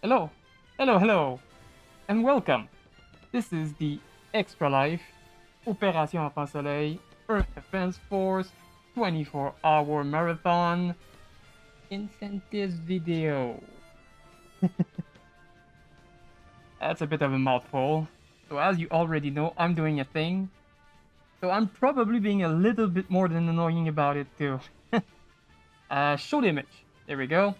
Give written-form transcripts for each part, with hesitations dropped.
Hello, hello, and welcome. This is the Extra Life Opération Enfant Soleil Earth Defense Force 24-hour marathon incentives video. That's a bit of a mouthful. So as you already know, I'm doing a thing. So I'm probably being a little bit more than annoying about it too. Show the image. There we go.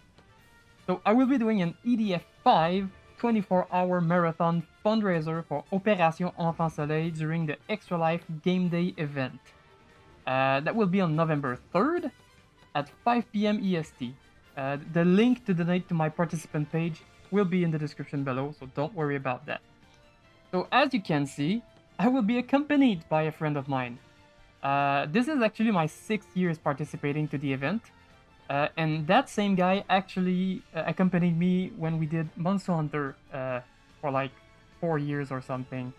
So I will be doing an EDF 5 24-hour marathon fundraiser for Opération Enfant Soleil during the Extra Life Game Day event. That will be on November 3rd at 5 p.m. EST. The link to donate to my participant page will be in the description below, so don't worry about that. So as you can see, I will be accompanied by a friend of mine. This is actually my 6th year participating to the event. And that same guy actually accompanied me when we did Monster Hunter for like 4 years or something.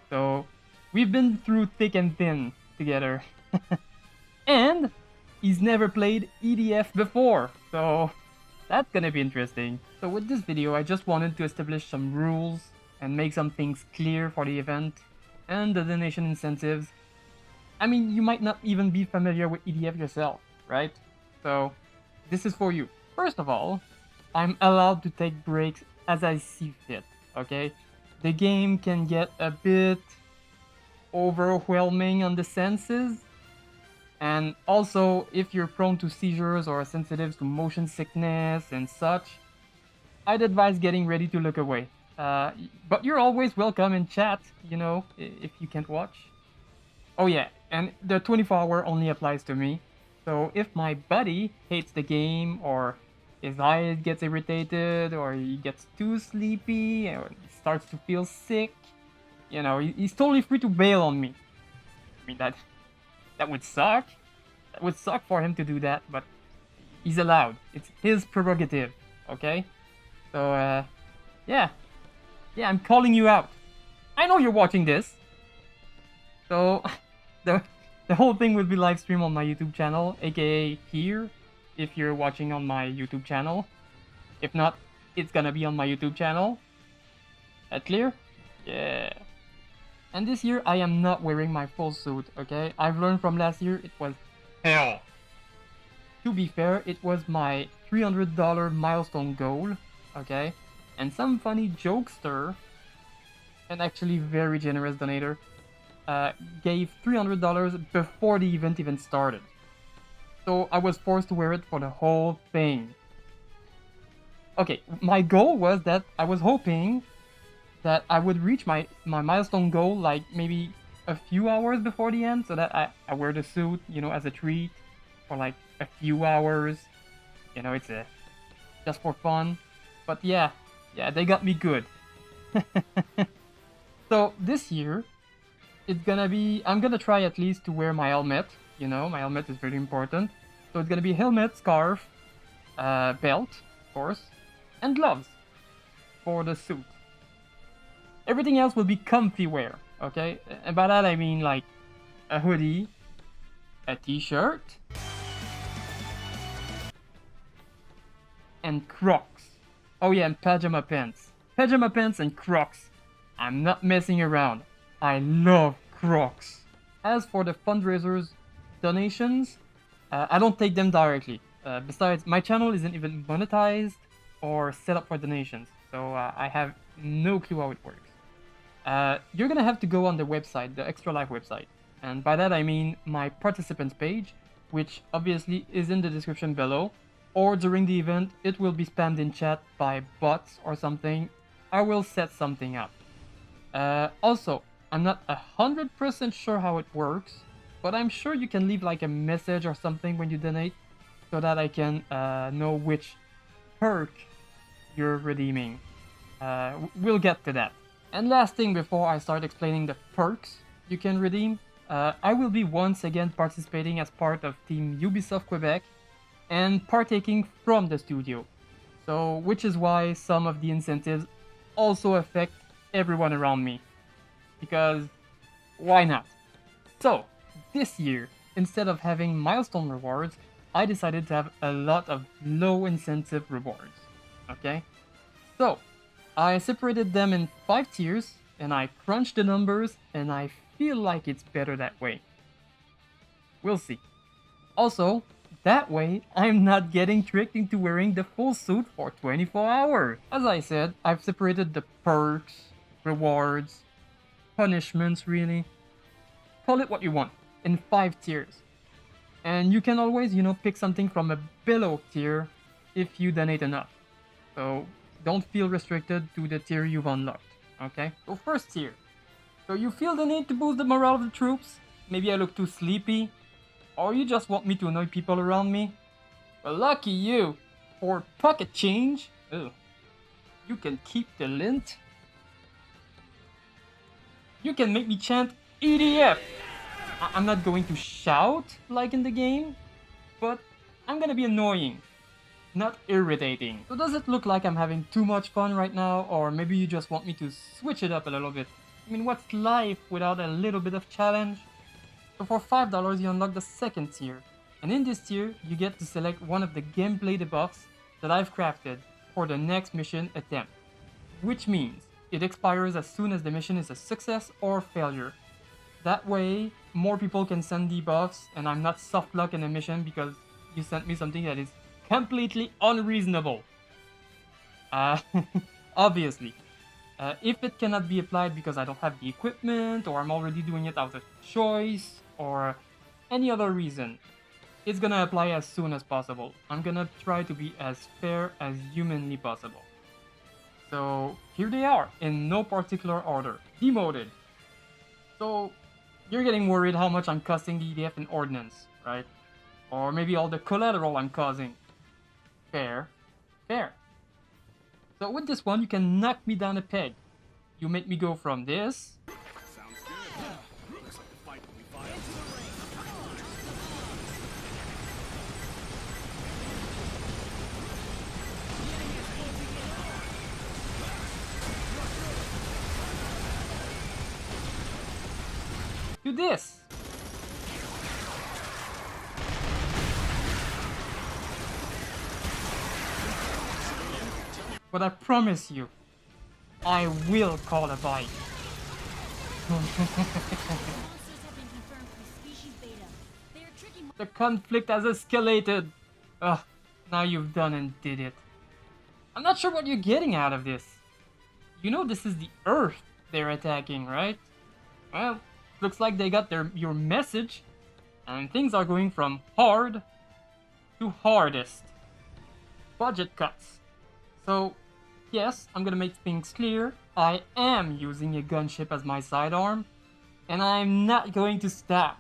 So we've been through thick and thin together. And he's never played EDF before, so that's gonna be interesting. So with this video, I just wanted to establish some rules and make some things clear for the event and the donation incentives. I mean, you might not even be familiar with EDF yourself, right? So this is for you. First of all, I'm allowed to take breaks as I see fit, okay? The game can get a bit overwhelming on the senses. And also, if you're prone to seizures or sensitive to motion sickness and such, I'd advise getting ready to look away. But you're always welcome in chat, you know, if you can't watch. Oh yeah, and the 24-hour only applies to me. So if my buddy hates the game, or his eyes gets irritated, or he gets too sleepy, or he starts to feel sick, you know, he's totally free to bail on me. I mean, that would suck. That would suck for him to do that, but he's allowed. It's his prerogative, okay? So, yeah. Yeah, I'm calling you out. I know you're watching this. So, the whole thing will be live streamed on my YouTube channel, aka here, if you're watching on my YouTube channel. If not, it's gonna be on my YouTube channel. That clear? Yeah. And this year, I am not wearing my full suit, okay? I've learned from last year, it was hell. To be fair, it was my $300 milestone goal, okay? And some funny jokester, and actually very generous donator, gave $300 before the event even started. So I was forced to wear it for the whole thing. Okay, my goal was that I was hoping that I would reach my milestone goal like maybe a few hours before the end, so that I wear the suit, you know, as a treat for like a few hours. You know, it's just for fun. But yeah, they got me good. So this year, it's gonna be, I'm gonna try at least to wear my helmet. You know, my helmet is very important. So it's gonna be helmet, scarf, belt, of course, and gloves for the suit. Everything else will be comfy wear, okay? And by that I mean like a hoodie, a t-shirt, and Crocs. Oh yeah, and pajama pants. Pajama pants and Crocs. I'm not messing around. I love Crocs. As for the fundraisers donations, I don't take them directly. Besides, my channel isn't even monetized or set up for donations, so I have no clue how it works. You're gonna have to go on the website, the Extra Life website. And by that I mean my participants page, which obviously is in the description below, or during the event it will be spammed in chat by bots or something. I will set something up. Also, I'm not 100% sure how it works, but I'm sure you can leave like a message or something when you donate, so that I can know which perk you're redeeming. We'll get to that. And last thing before I start explaining the perks you can redeem, I will be once again participating as part of Team Ubisoft Quebec and partaking from the studio. So, which is why some of the incentives also affect everyone around me. Because, why not? So, this year, instead of having milestone rewards, I decided to have a lot of low incentive rewards. Okay? So, I separated them in 5 tiers, and I crunched the numbers, and I feel like it's better that way. We'll see. Also, that way, I'm not getting tricked into wearing the full suit for 24 hours. As I said, I've separated the perks, rewards, punishments really, call it what you want, in 5 tiers. And you can always, pick something from a below tier if you donate enough. So don't feel restricted to the tier you've unlocked, okay? So first tier. So you feel the need to boost the morale of the troops? Maybe I look too sleepy? Or you just want me to annoy people around me? Well, lucky you! For pocket change, you can keep the lint. You can make me chant EDF! I'm not going to shout like in the game, but I'm gonna be annoying, not irritating. So does it look like I'm having too much fun right now, or maybe you just want me to switch it up a little bit? I mean, what's life without a little bit of challenge? So for $5 you unlock the second tier, and in this tier you get to select one of the gameplay debuffs that I've crafted for the next mission attempt, which means it expires as soon as the mission is a success or failure. That way, more people can send debuffs, and I'm not soft lock in a mission because you sent me something that is completely unreasonable. Obviously. If it cannot be applied because I don't have the equipment, or I'm already doing it out of choice, or any other reason, it's gonna apply as soon as possible. I'm gonna try to be as fair as humanly possible. So here they are, in no particular order. Demoted. So you're getting worried how much I'm costing the EDF in ordnance, right? Or maybe all the collateral I'm causing. Fair. Fair. So with this one, you can knock me down a peg. You make me go from this... Sounds good. Looks like the fight will be violent. to this. But I promise you, I will call a bite. The conflict has escalated. Ugh, now you've done and did it. I'm not sure what you're getting out of this. You know this is the Earth they're attacking, right? Well, looks like they got your message, and things are going from hard to hardest. Budget cuts. So, yes, I'm gonna make things clear. I am using a gunship as my sidearm, and I'm not going to stop.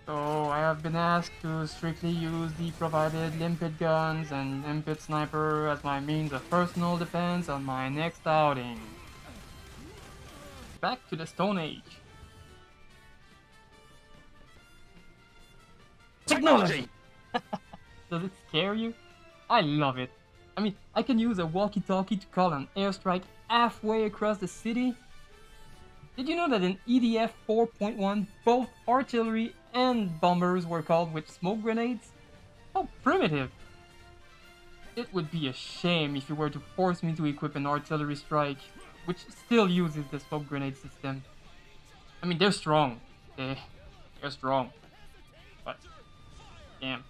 So I have been asked to strictly use the provided limpet guns and limpet sniper as my means of personal defense on my next outing. Back to the Stone Age. Technology! Does it scare you? I love it. I mean, I can use a walkie-talkie to call an airstrike halfway across the city. Did you know that in EDF 4.1, both artillery and bombers were called with smoke grenades? How primitive! It would be a shame if you were to force me to equip an artillery strike, which still uses the smoke grenade system. I mean, they're strong. They're strong. But, damn.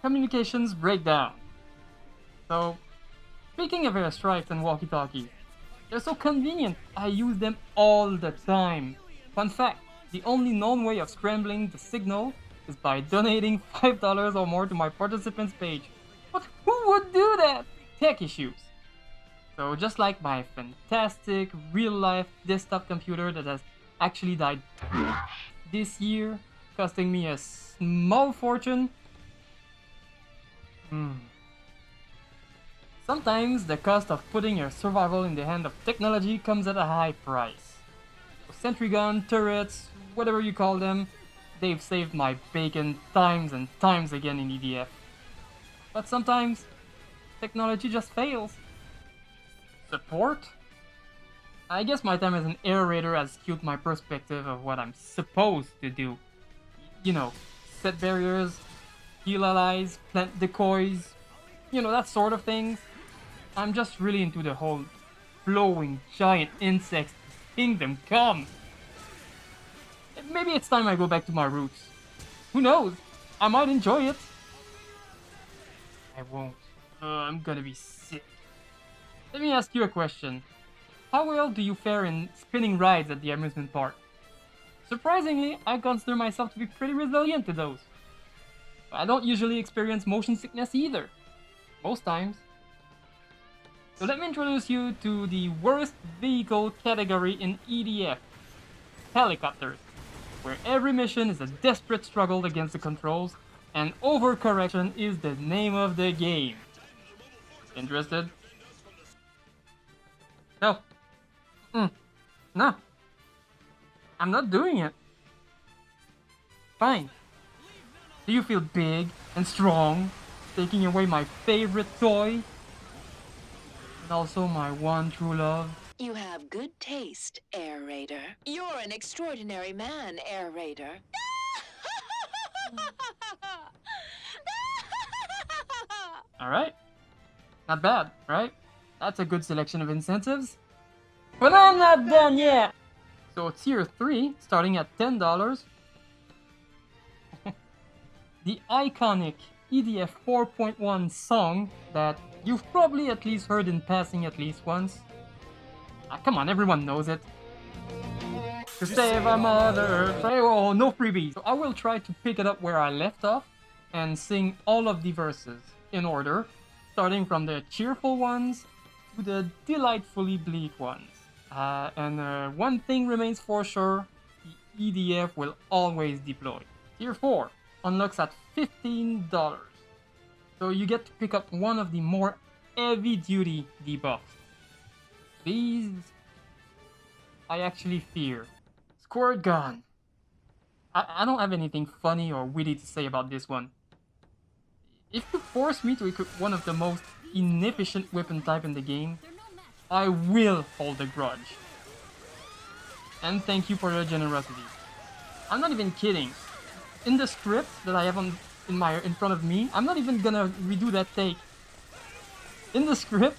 Communications breakdown. So, speaking of airstrikes and walkie-talkies, they're so convenient, I use them all the time. Fun fact, the only known way of scrambling the signal is by donating $5 or more to my participants page. But who would do that? Tech issues. So just like my fantastic real-life desktop computer that has actually died this year, costing me a small fortune, sometimes the cost of putting your survival in the hand of technology comes at a high price. So sentry gun, turrets, whatever you call them, they've saved my bacon times and times again in EDF. But sometimes, technology just fails. Support? I guess my time as an air raider has skewed my perspective of what I'm supposed to do. You know, set barriers, heal allies, plant decoys, that sort of things. I'm just really into the whole flowing giant insects kingdom come. Maybe it's time I go back to my roots. Who knows? I might enjoy it. I won't. I'm gonna be sick. Let me ask you a question. How well do you fare in spinning rides at the amusement park? Surprisingly, I consider myself to be pretty resilient to those. I don't usually experience motion sickness either. Most times. So let me introduce you to the worst vehicle category in EDF. Helicopters. Where every mission is a desperate struggle against the controls, and overcorrection is the name of the game. Interested? No. No. I'm not doing it. Fine. Do you feel big and strong, taking away my favorite toy? And also my one true love? You have good taste, Air Raider. You're an extraordinary man, Air Raider. Alright. Not bad, right? That's a good selection of incentives. But I'm not done yet! So tier 3, starting at $10. The iconic EDF 4.1 song that you've probably at least heard in passing at least once. Come on, everyone knows it. To save our mother. Oh, no freebies. So I will try to pick it up where I left off and sing all of the verses in order, starting from the cheerful ones to the delightfully bleak ones. And one thing remains for sure, the EDF will always deploy. Tier 4 unlocks at $15. So you get to pick up one of the more heavy-duty debuffs. These I actually fear. Squirt gun. I don't have anything funny or witty to say about this one. If you force me to equip one of the most inefficient weapon type in the game, I will hold a grudge. And thank you for your generosity. I'm not even kidding. In the script that I have in front of me, I'm not even gonna redo that take. In the script,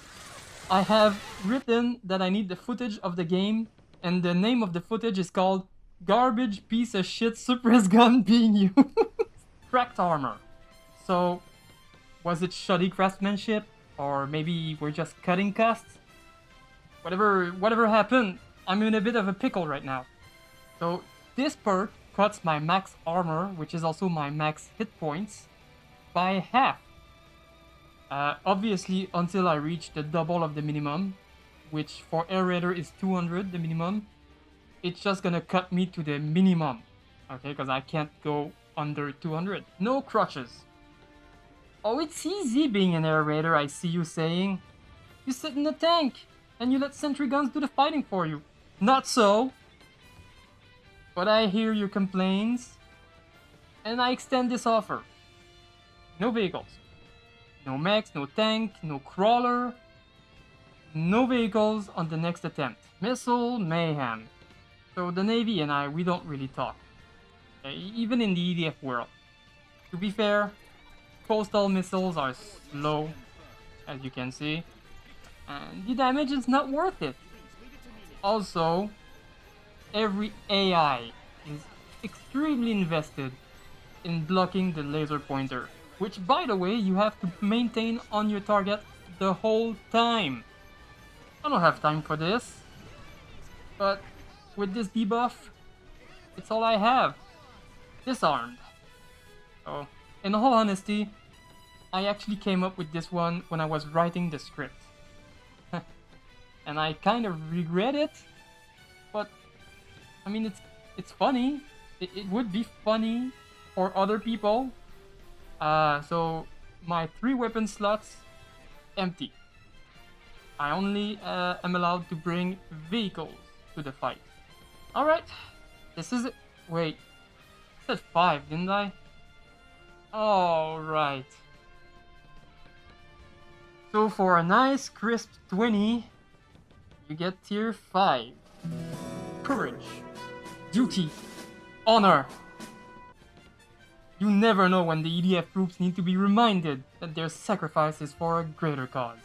I have written that I need the footage of the game, and the name of the footage is called Garbage Piece of Shit Suppress Gun Being Used. Cracked armor. So, was it shoddy craftsmanship? Or maybe we're just cutting costs? Whatever happened, I'm in a bit of a pickle right now. So, this perk cuts my max armor, which is also my max hit points, by half. Obviously, until I reach the double of the minimum, which for Air Raider is 200, the minimum, it's just gonna cut me to the minimum, okay, because I can't go under 200. No crutches. Oh, it's easy being an Air Raider, I see you saying. You sit in the tank, and you let sentry guns do the fighting for you. Not so. But I hear your complaints, and I extend this offer. No vehicles. No mechs, no tank, no crawler. No vehicles on the next attempt. Missile mayhem. So the Navy and I, we don't really talk. Even in the EDF world. To be fair, coastal missiles are slow, as you can see. And the damage is not worth it. Also, every AI is extremely invested in blocking the laser pointer, which, by the way, you have to maintain on your target the whole time. I don't have time for this, but with this debuff, it's all I have. Disarmed. So, in all honesty, I actually came up with this one when I was writing the script. And I kind of regret it, but I mean, it's funny. It would be funny for other people. So my 3 weapon slots empty. I only am allowed to bring vehicles to the fight. Alright, this is it. Wait, I said 5, didn't I? Alright. So for a nice crisp 20, You get tier 5. Courage, duty, honor. You never know when the EDF troops need to be reminded that their sacrifice is for a greater cause.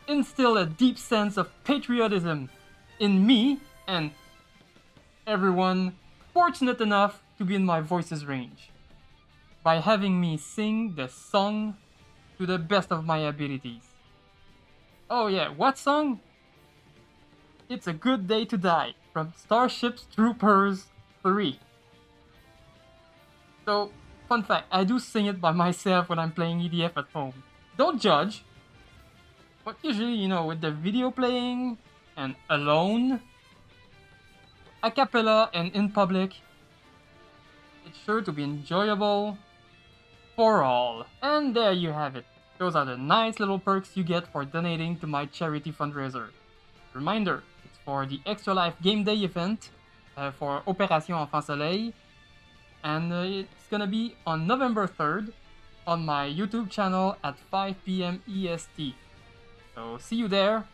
Instill a deep sense of patriotism in me and everyone fortunate enough to be in my voice's range by having me sing the song to the best of my abilities. Oh yeah, what song? It's a Good Day to Die from Starship Troopers 3. So, fun fact, I do sing it by myself when I'm playing EDF at home. Don't judge, but usually, you know, with the video playing and alone, a cappella and in public, it's sure to be enjoyable for all. And there you have it. Those are the nice little perks you get for donating to my charity fundraiser. Reminder, it's for the Extra Life Game Day event for Opération Enfant Soleil. And it's gonna be on November 3rd on my YouTube channel at 5 p.m. EST. So see you there.